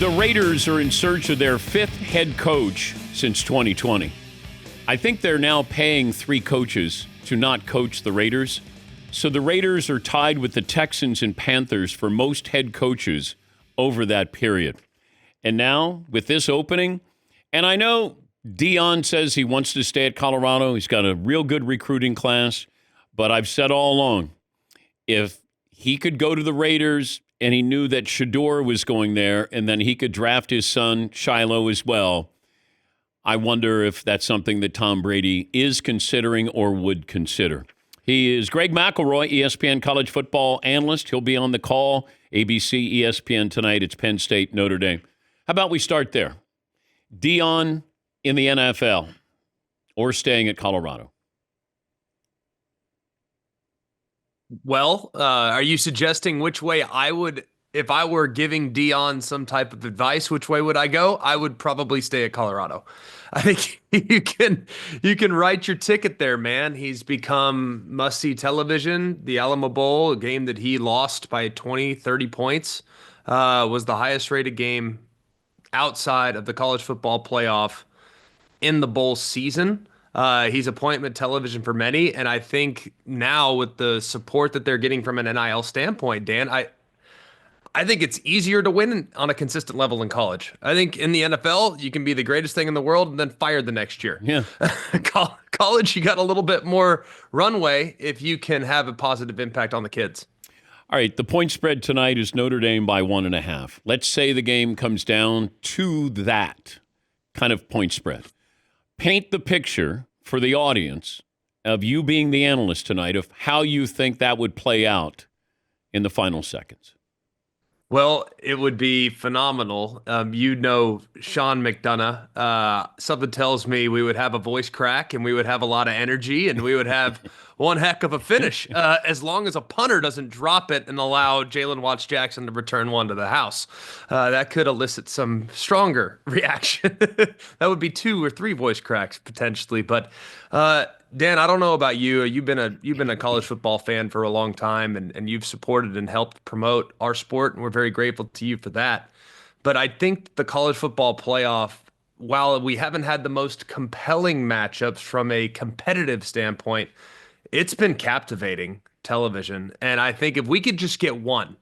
The Raiders are in search of their fifth head coach since 2020. I think they're now paying three coaches to not coach the Raiders. So the Raiders are tied with the Texans and Panthers for most head coaches over that period. And now, with this opening, and I know Deion says he wants to stay at Colorado. He's got a real good recruiting class. But I've said all along, if he could go to the Raiders and he knew that Shador was going there and then he could draft his son, Shiloh, as well, I wonder if that's something that Tom Brady is considering or would consider. He is Greg McElroy, ESPN college football analyst. He'll be on the call, ABC, ESPN tonight. It's Penn State, Notre Dame. How about we start there? Deion in the NFL or staying at Colorado? Well, are you suggesting which way I would, if I were giving Deion some type of advice, which way would I go? I would probably stay at Colorado. I think you can write your ticket there, man. He's become must-see television. The Alamo Bowl, a game that he lost by 20, 30 points, was the highest rated game outside of the college football playoff in the bowl season. He's appointment television for many, and I think now with the support that they're getting from an NIL standpoint, Dan, I think it's easier to win on a consistent level in college. I think in the NFL, you can be the greatest thing in the world and then fired the next year. Yeah. College, you got a little bit more runway if you can have a positive impact on the kids. All right, the point spread tonight is Notre Dame by 1.5. Let's say the game comes down to that kind of point spread. Paint the picture for the audience of you being the analyst tonight of how you think that would play out in the final seconds. Well, it would be phenomenal. Sean McDonough. Something tells me we would have a voice crack and we would have a lot of energy and we would have one heck of a finish. As long as a punter doesn't drop it and allow Jalen Watts-Jackson to return one to the house. That could elicit some stronger reaction. That would be 2 or 3 voice cracks potentially. But Dan, I don't know about you. You've been a college football fan for a long time, and you've supported and helped promote our sport, and we're very grateful to you for that. But I think the college football playoff, while we haven't had the most compelling matchups from a competitive standpoint, it's been captivating television. And I think if we could just get one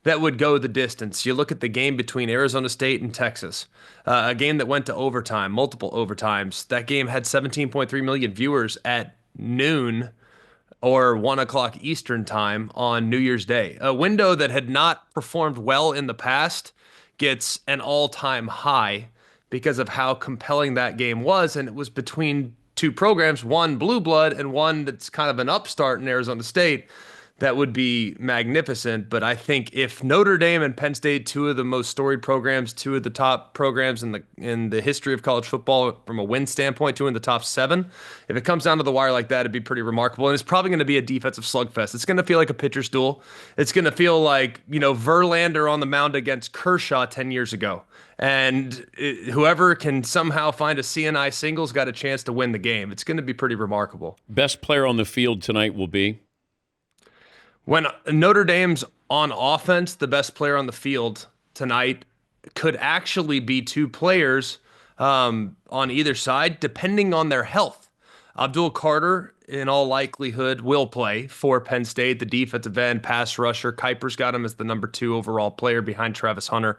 that would go the distance. You look at the game between Arizona State and Texas, a game that went to overtime, multiple overtimes. That game had 17.3 million viewers at noon or 1 o'clock Eastern time on New Year's Day. A window that had not performed well in the past gets an all-time high because of how compelling that game was. And it was between two programs, one blue blood and one that's kind of an upstart in Arizona State. That would be magnificent. But I think if Notre Dame and Penn State, 2 of the most storied programs, 2 of the top programs in the history of college football from a win standpoint, 2 in the top 7, if it comes down to the wire like that, it'd be pretty remarkable. And it's probably going to be a defensive slugfest. It's going to feel like a pitcher's duel. It's going to feel like, Verlander on the mound against Kershaw 10 years ago. And whoever can somehow find a CNI single's got a chance to win the game. It's going to be pretty remarkable. Best player on the field tonight will be? When Notre Dame's on offense, the best player on the field tonight could actually be 2 players on either side, depending on their health. Abdul Carter, in all likelihood, will play for Penn State, the defensive end, pass rusher. Kuiper's got him as the number 2 overall player behind Travis Hunter.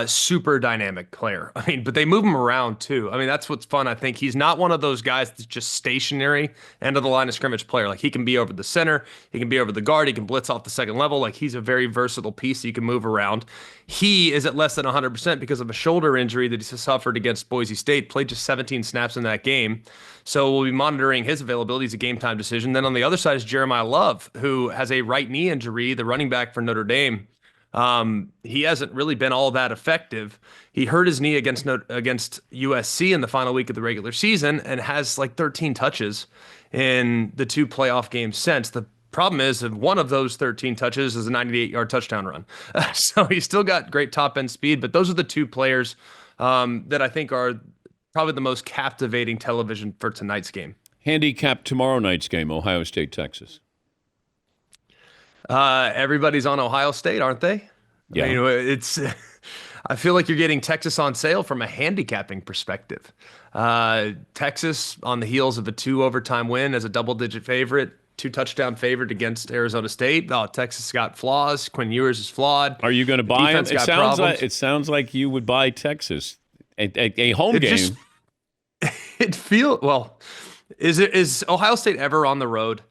Super dynamic player. But they move him around too. That's what's fun. I think he's not one of those guys that's just stationary end of the line of scrimmage player. Like, he can be over the center, he can be over the guard, he can blitz off the second level. Like, he's a very versatile piece that you can move around. He is at less than 100% because of a shoulder injury that he suffered against Boise State, played just 17 snaps in that game. So we'll be monitoring his availability. It's a game time decision. Then on the other side is Jeremiah Love, who has a right knee injury, the running back for Notre Dame. He hasn't really been all that effective. He hurt his knee against USC in the final week of the regular season and has like 13 touches in the 2 playoff games since. The problem is that one of those 13 touches is a 98-yard touchdown run. So he's still got great top-end speed, but those are the 2 players that I think are probably the most captivating television for tonight's game. Handicap tomorrow night's game, Ohio State, Texas. Everybody's on Ohio State, aren't they? Yeah. I feel like you're getting Texas on sale from a handicapping perspective. Texas on the heels of a 2 overtime win as a double-digit favorite, 2 touchdown favorite against Arizona State. Oh, Texas got flaws. Quinn Ewers is flawed. Are you going to buy them? Problems. It sounds like you would buy Texas a home game. Is Ohio State ever on the road?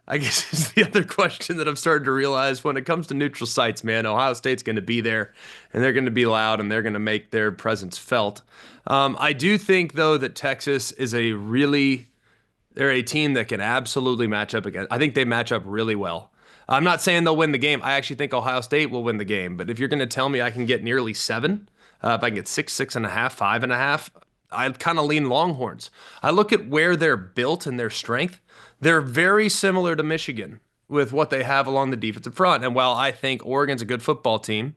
I guess is the other question that I'm starting to realize when it comes to neutral sites, man. Ohio State's going to be there, and they're going to be loud, and they're going to make their presence felt. I do think, though, that Texas is they're a team that can absolutely match up against. I think they match up really well. I'm not saying they'll win the game. I actually think Ohio State will win the game. But if you're going to tell me I can get nearly 7, if I can get 6, 6.5, 5.5, I'd kind of lean Longhorns. I look at where they're built and their strength. They're very similar to Michigan with what they have along the defensive front. And while I think Oregon's a good football team,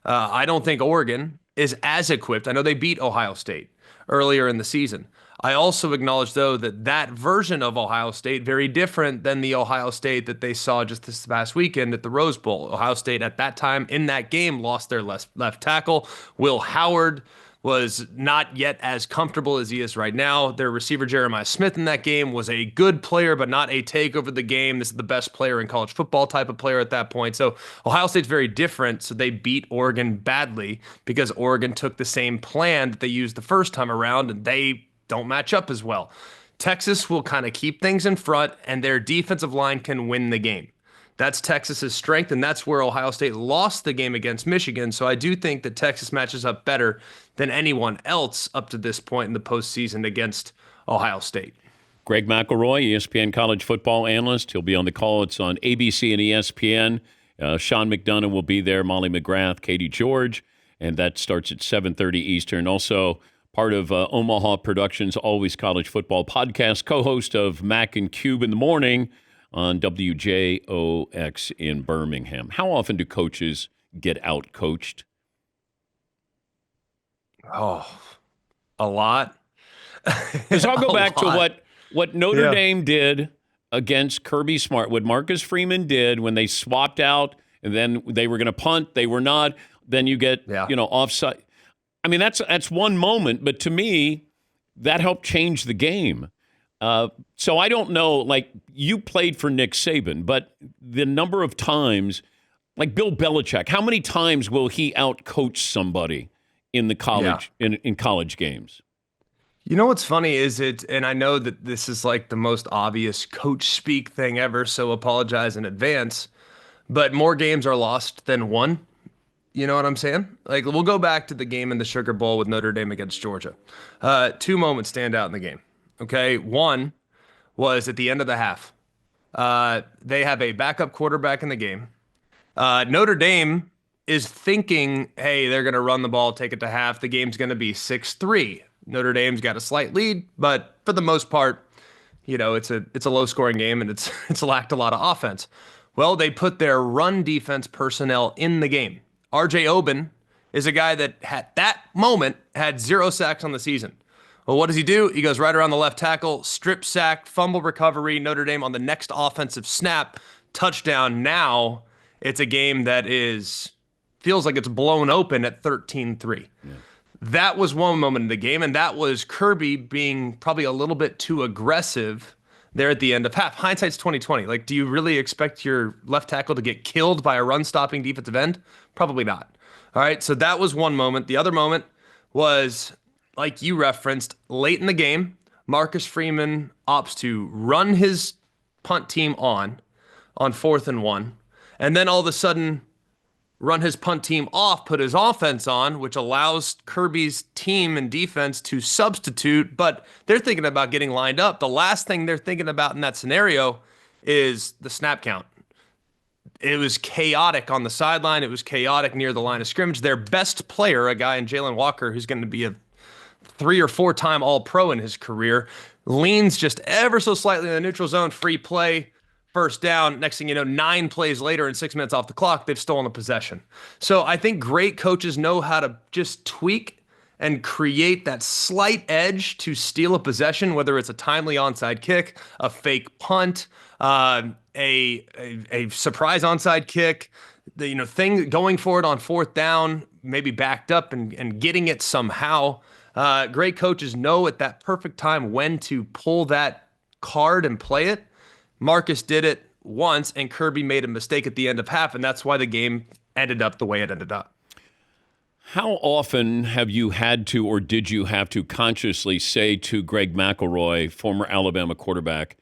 I don't think Oregon is as equipped. I know they beat Ohio State earlier in the season. I also acknowledge, though, that version of Ohio State very different than the Ohio State that they saw just this past weekend at the Rose Bowl. Ohio State at that time in that game lost their left tackle. Will Howard was not yet as comfortable as he is right now. Their receiver, Jeremiah Smith, in that game was a good player, but not a take over the game. This is the best player in college football type of player at that point. So Ohio State's very different. So they beat Oregon badly because Oregon took the same plan that they used the first time around, and they don't match up as well. Texas will kind of keep things in front, and their defensive line can win the game. That's Texas's strength, and that's where Ohio State lost the game against Michigan. So I do think that Texas matches up better than anyone else up to this point in the postseason against Ohio State. Greg McElroy, ESPN college football analyst. He'll be on the call. It's on ABC and ESPN. Sean McDonough will be there, Molly McGrath, Katie George, and that starts at 7:30 Eastern. Also part of Omaha Productions' Always College Football podcast, co-host of Mac and Cube in the Morning on WJOX in Birmingham. How often do coaches get out-coached? Oh, a lot. Because I'll go back to what Notre Dame did against Kirby Smart, what Marcus Freeman did when they swapped out and then they were going to punt, they were not. Then you get offside. I mean, that's one moment, but to me, that helped change the game. So I don't know, like you played for Nick Saban, but the number of times, like Bill Belichick, how many times will he out-coach somebody in the college in college games? You know what's funny is and I know that this is like the most obvious coach speak thing ever, so apologize in advance, but more games are lost than won. You know what I'm saying? Like, we'll go back to the game in the Sugar Bowl with Notre Dame against Georgia. 2 moments stand out in the game. Okay, one was at the end of the half. They have a backup quarterback in the game. Notre Dame is thinking, hey, they're going to run the ball, take it to half. The game's going to be 6-3. Notre Dame's got a slight lead, but for the most part, it's a low-scoring game, and it's lacked a lot of offense. Well, they put their run defense personnel in the game. R.J. Oben is a guy that at that moment had 0 sacks on the season. Well, what does he do? He goes right around the left tackle, strip sack, fumble recovery, Notre Dame on the next offensive snap, touchdown. Now it's a game that feels like it's blown open at 13-3. Yeah. That was one moment in the game, and that was Kirby being probably a little bit too aggressive there at the end of half. Hindsight's 20/20. Like, do you really expect your left tackle to get killed by a run-stopping defensive end? Probably not. All right, so that was one moment. The other moment was, like you referenced, late in the game, Marcus Freeman opts to run his punt team on 4th and 1, and then all of a sudden run his punt team off, put his offense on, which allows Kirby's team and defense to substitute, but they're thinking about getting lined up. The last thing they're thinking about in that scenario is the snap count. It was chaotic on the sideline. It was chaotic near the line of scrimmage. Their best player, a guy in Jalen Walker, who's going to be a 3 or 4-time All-Pro in his career, leans just ever so slightly in the neutral zone, free play, first down. Next thing you know, 9 plays later and 6 minutes off the clock, they've stolen the possession. So I think great coaches know how to just tweak and create that slight edge to steal a possession, whether it's a timely onside kick, a fake punt, a surprise onside kick, thing going for it on fourth down, maybe backed up and getting it somehow. Great coaches know at that perfect time when to pull that card and play it. Marcus did it once, and Kirby made a mistake at the end of half, and that's why the game ended up the way it ended up. How often have you had to, or did you have to consciously say to Greg McElroy, former Alabama quarterback,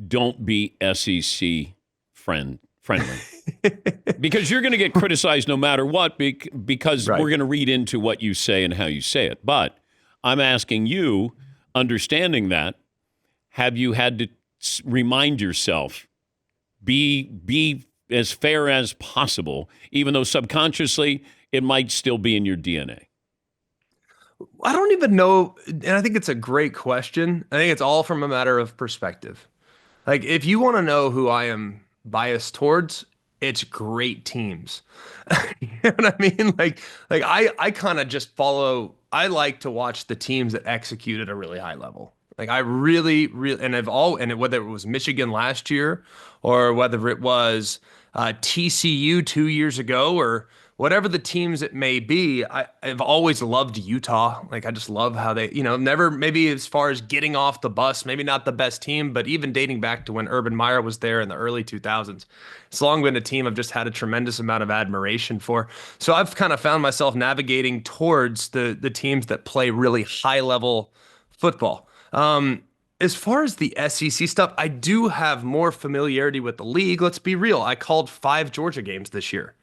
don't be SEC friendly? Because you're going to get criticized no matter what, because Right. we're going to read into what you say and how you say it. But I'm asking you, understanding that, have you had to remind yourself, be as fair as possible, even though subconsciously it might still be in your DNA? I don't even know, and I think it's a great question. I think it's all from a matter of perspective. Like, if you want to know who I am biased towards, it's great teams. You know what I mean? Like I kind of just follow. I like to watch the teams that execute at a really high level. Like, I really, and whether it was Michigan last year or whether it was TCU 2 years ago or whatever the teams it may be, I've always loved Utah. Like, I just love how they, never maybe as far as getting off the bus, maybe not the best team, but even dating back to when Urban Meyer was there in the early 2000s, it's long been a team I've just had a tremendous amount of admiration for. So I've kind of found myself navigating towards the teams that play really high level football. As far as the SEC stuff, I do have more familiarity with the league. Let's be real. I called 5 Georgia games this year.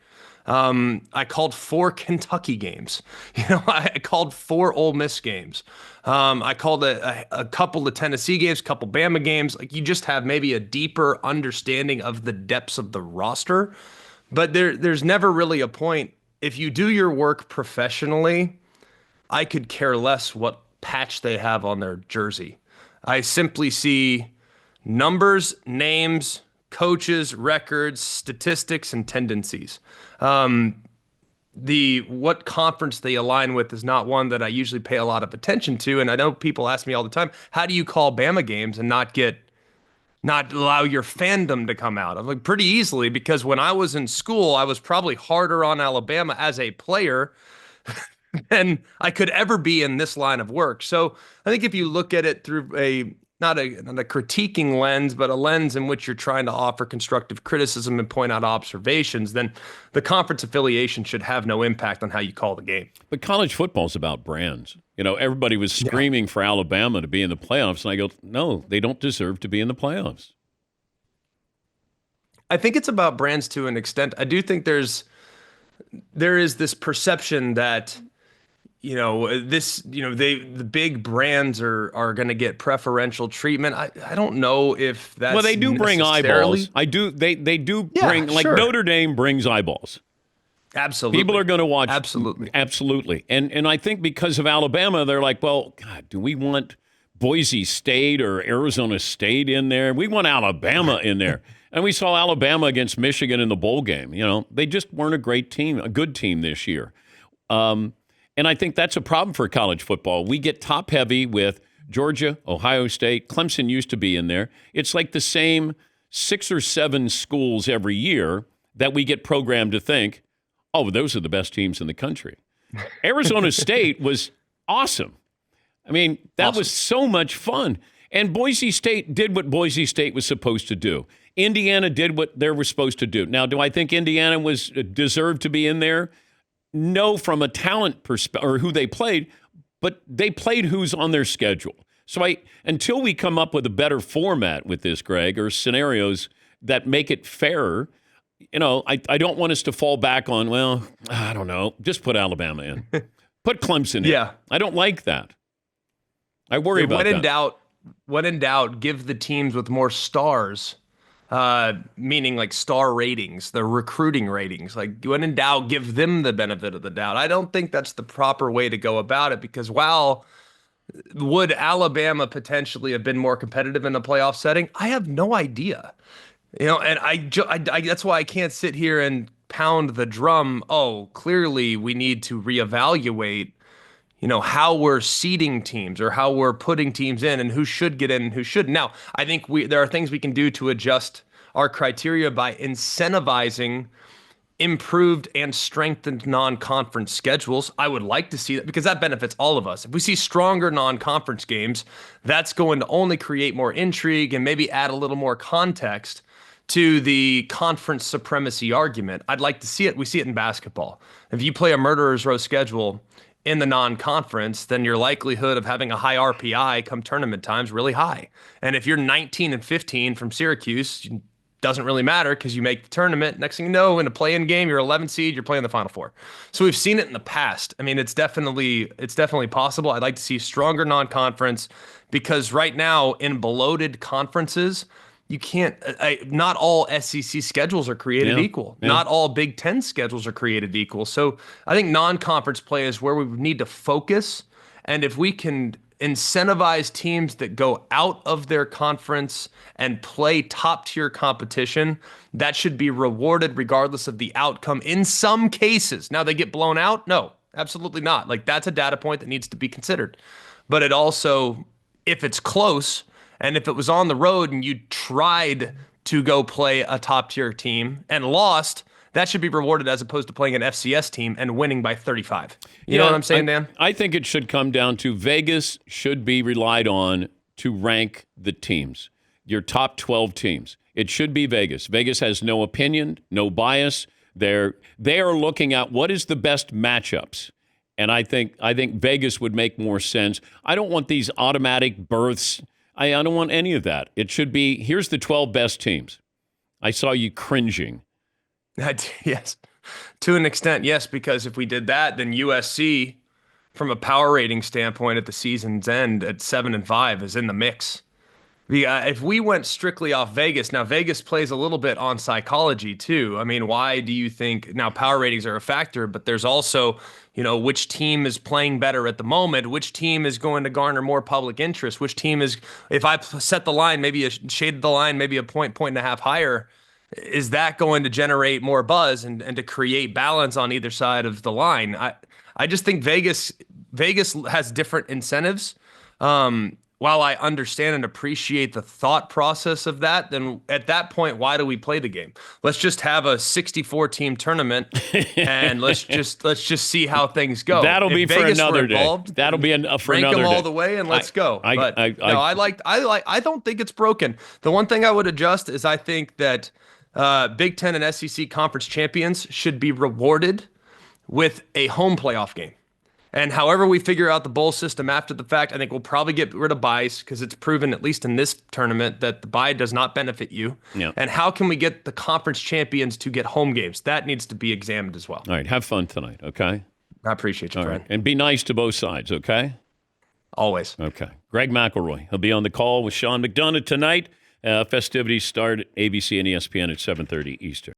I called 4 Kentucky games. I called 4 Ole Miss games. I called a couple of Tennessee games, a couple Bama games. Like, you just have maybe a deeper understanding of the depths of the roster. But there's never really a point. If you do your work professionally, I could care less what patch they have on their jersey. I simply see numbers, names, coaches, records, statistics, and tendencies. What conference they align with is not one that I usually pay a lot of attention to. And I know people ask me all the time, how do you call Bama games and not allow your fandom to come out? I'm like, pretty easily, because when I was in school, I was probably harder on Alabama as a player than I could ever be in this line of work. So I think if you look at it through not a critiquing lens, but a lens in which you're trying to offer constructive criticism and point out observations, then the conference affiliation should have no impact on how you call the game. But college football is about brands. Everybody was screaming for Alabama to be in the playoffs, and I go, no, they don't deserve to be in the playoffs. I think it's about brands to an extent. I do think there is this perception that the big brands are going to get preferential treatment. I don't know if that's well, they do bring eyeballs. They do bring, like, sure. Notre Dame brings eyeballs. Absolutely. People are going to watch. Absolutely. And I think because of Alabama, they're like, well, God, do we want Boise State or Arizona State in there? We want Alabama in there. And we saw Alabama against Michigan in the bowl game. They just weren't a great team, a good team this year. And I think that's a problem for college football. We get top heavy with Georgia, Ohio State. Clemson used to be in there. It's like the same 6 or 7 schools every year that we get programmed to think, oh, those are the best teams in the country. Arizona State was awesome. I mean, that was so much fun. And Boise State did what Boise State was supposed to do. Indiana did what they were supposed to do. Now, do I think Indiana deserved to be in there? No, from a talent perspective, or who they played, but they played who's on their schedule. So until we come up with a better format with this, Greg, or scenarios that make it fairer, I don't want us to fall back on, well, I don't know, just put Alabama in. Put Clemson in. Yeah. I don't like that. I worry about that. When in doubt, give the teams with more stars, meaning like star ratings, the recruiting ratings. Like, when in doubt, give them the benefit of the doubt. I don't think that's the proper way to go about it, because would Alabama potentially have been more competitive in a playoff setting? I have no idea. And I that's why I can't sit here and pound the drum. Oh, clearly we need to reevaluate how we're seeding teams or how we're putting teams in and who should get in and who shouldn't. Now, I think there are things we can do to adjust our criteria by incentivizing improved and strengthened non-conference schedules. I would like to see that because that benefits all of us. If we see stronger non-conference games, that's going to only create more intrigue and maybe add a little more context to the conference supremacy argument. I'd like to see it. We see it in basketball. If you play a murderer's row schedule in the non-conference, then your likelihood of having a high RPI come tournament time is really high. And if you're 19-15 from Syracuse, doesn't really matter because you make the tournament. Next thing you know, in a play-in game, you're 11 seed, you're playing the Final Four. So we've seen it in the past. I mean, it's definitely possible. I'd like to see stronger non-conference because right now in bloated conferences, you can't. Not all SEC schedules are created equal. Yeah. Not all Big Ten schedules are created equal. So I think non-conference play is where we need to focus. And if we can incentivize teams that go out of their conference and play top-tier competition, that should be rewarded regardless of the outcome in some cases. Now, they get blown out? No, absolutely not. Like, that's a data point that needs to be considered. But it also, if it's close, and if it was on the road and you tried to go play a top-tier team and lost, that should be rewarded as opposed to playing an FCS team and winning by 35. You know what I'm saying, Dan? I think it should come down to Vegas should be relied on to rank the teams, your top 12 teams. It should be Vegas. Vegas has no opinion, no bias. They are looking at what is the best matchups. And I think Vegas would make more sense. I don't want these automatic berths. I don't want any of that. It should be, here's the 12 best teams. I saw you cringing. Yes, to an extent, yes, because if we did that, then USC, from a power rating standpoint at the season's end at 7-5, is in the mix. If we went strictly off Vegas, now Vegas plays a little bit on psychology too. I mean, why do you think now power ratings are a factor, but there's also, which team is playing better at the moment, which team is going to garner more public interest, which team is, if I set the line, maybe shaded the line, maybe a point and a half higher, is that going to generate more buzz and to create balance on either side of the line? I just think Vegas has different incentives. While I understand and appreciate the thought process of that, then at that point, why do we play the game? Let's just have a 64-team tournament and let's just see how things go. That'll be for another day. That'll be for another day. Rank them all the way and let's go. I don't think it's broken. The one thing I would adjust is I think that Big Ten and SEC conference champions should be rewarded with a home playoff game. And however we figure out the bowl system after the fact, I think we'll probably get rid of byes because it's proven, at least in this tournament, that the bye does not benefit you. Yeah. And how can we get the conference champions to get home games? That needs to be examined as well. All right, have fun tonight, okay? I appreciate you, friend. Right. And be nice to both sides, okay? Always. Okay. Greg McElroy. He'll be on the call with Sean McDonough tonight. Festivities start at ABC and ESPN at 7:30 Eastern.